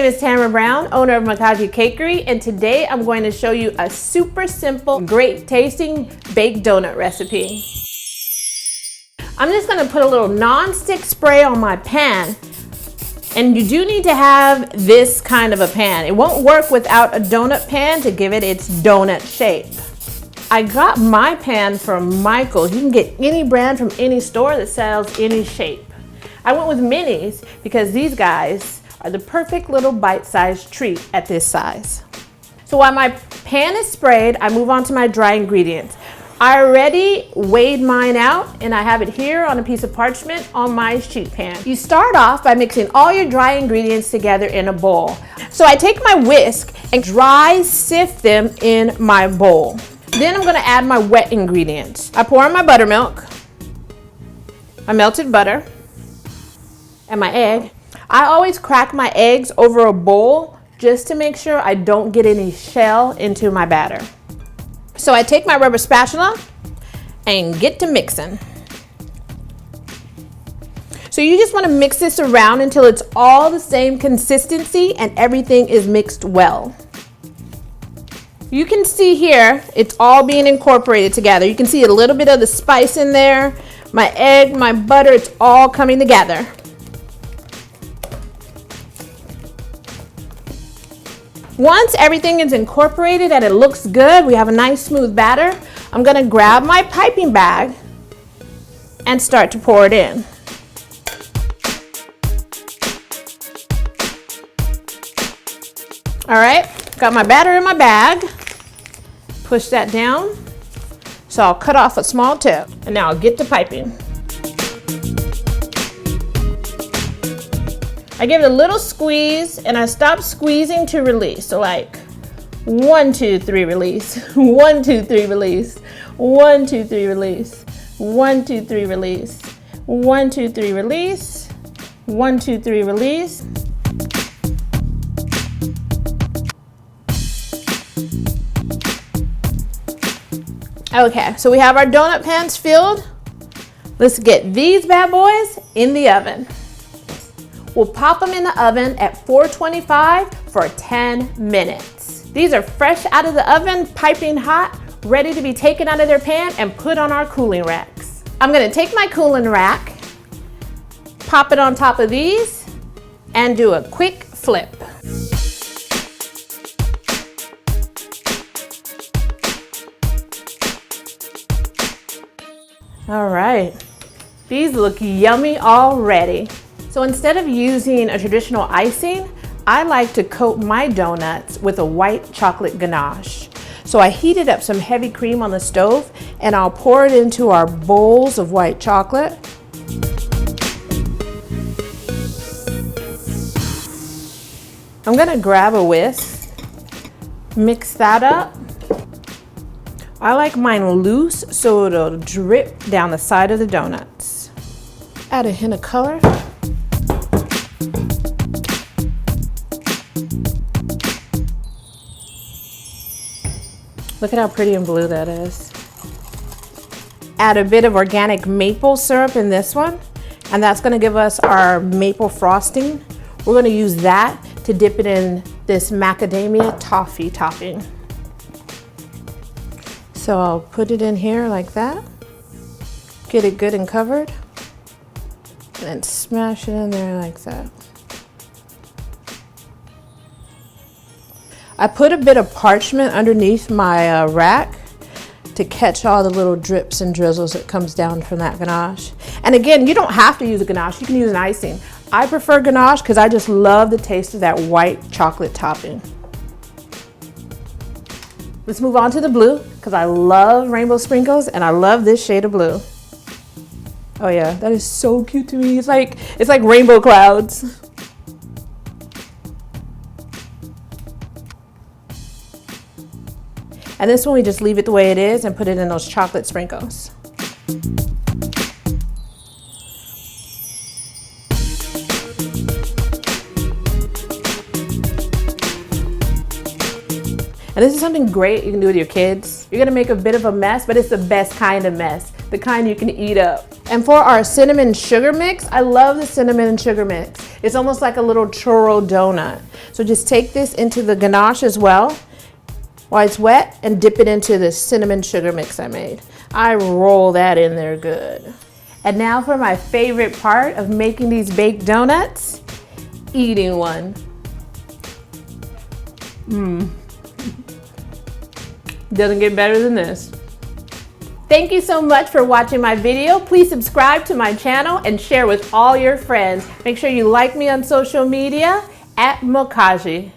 name is Tamara Brown, owner of Mwokaji Cakery, and today I'm going to show you a super simple, great tasting baked donut recipe. I'm just going to put a little non-stick spray on my pan, and you do need to have this kind of a pan. It won't work without a donut pan to give it its donut shape. I got my pan from Michael's. You can get any brand from any store that sells any shape. I went with minis because these guys are the perfect little bite-sized treat at this size. So while my pan is sprayed, I move on to my dry ingredients. I already weighed mine out and I have it here on a piece of parchment on my sheet pan. You start off by mixing all your dry ingredients together in a bowl. So I take my whisk and dry sift them in my bowl. Then I'm gonna add my wet ingredients. I pour in my buttermilk, my melted butter, and my egg. I always crack my eggs over a bowl just to make sure I don't get any shell into my batter. So I take my rubber spatula and get to mixing. So you just want to mix this around until it's all the same consistency and everything is mixed well. You can see here, it's all being incorporated together. You can see a little bit of the spice in there, my egg, my butter, it's all coming together. Once everything is incorporated and it looks good, we have a nice smooth batter, I'm gonna grab my piping bag and start to pour it in. All right, got my batter in my bag. Push that down. So I'll cut off a small tip and now I'll get to piping. I give it a little squeeze and I stop squeezing to release. So like 1, 2, 3 release, 1, 2, 3 release, 1, 2, 3 release, 1, 2, 3 release, 1, 2, 3 release, 1, 2, 3 release. Okay, so we have our donut pans filled. Let's get these bad boys in the oven. We'll pop them in the oven at 425 for 10 minutes. These are fresh out of the oven, piping hot, ready to be taken out of their pan and put on our cooling racks. I'm gonna take my cooling rack, pop it on top of these, and do a quick flip. All right, these look yummy already. So instead of using a traditional icing, I like to coat my donuts with a white chocolate ganache. So I heated up some heavy cream on the stove and I'll pour it into our bowls of white chocolate. I'm gonna grab a whisk, mix that up. I like mine loose so it'll drip down the side of the donuts. Add a hint of color. Look at how pretty and blue that is. Add a bit of organic maple syrup in this one, and that's gonna give us our maple frosting. We're gonna use that to dip it in this macadamia toffee topping. So I'll put it in here like that, get it good and covered, and then smash it in there like that. I put a bit of parchment underneath my rack to catch all the little drips and drizzles that comes down from that ganache. And again, you don't have to use a ganache, you can use an icing. I prefer ganache because I just love the taste of that white chocolate topping. Let's move on to the blue because I love rainbow sprinkles and I love this shade of blue. Oh yeah, that is so cute to me. It's like rainbow clouds. And this one we just leave it the way it is and put it in those chocolate sprinkles. And this is something great you can do with your kids. You're gonna make a bit of a mess, but it's the best kind of mess. the kind you can eat up. And for our cinnamon sugar mix, I love the cinnamon and sugar mix. It's almost like a little churro donut. So just take this into the ganache as well while it's wet and dip it into the cinnamon sugar mix I made. I roll that in there good. And now for my favorite part of making these baked donuts, eating one. Doesn't get better than this. Thank you so much for watching my video. Please subscribe to my channel and share with all your friends. Make sure you like me on social media @Mwokaji.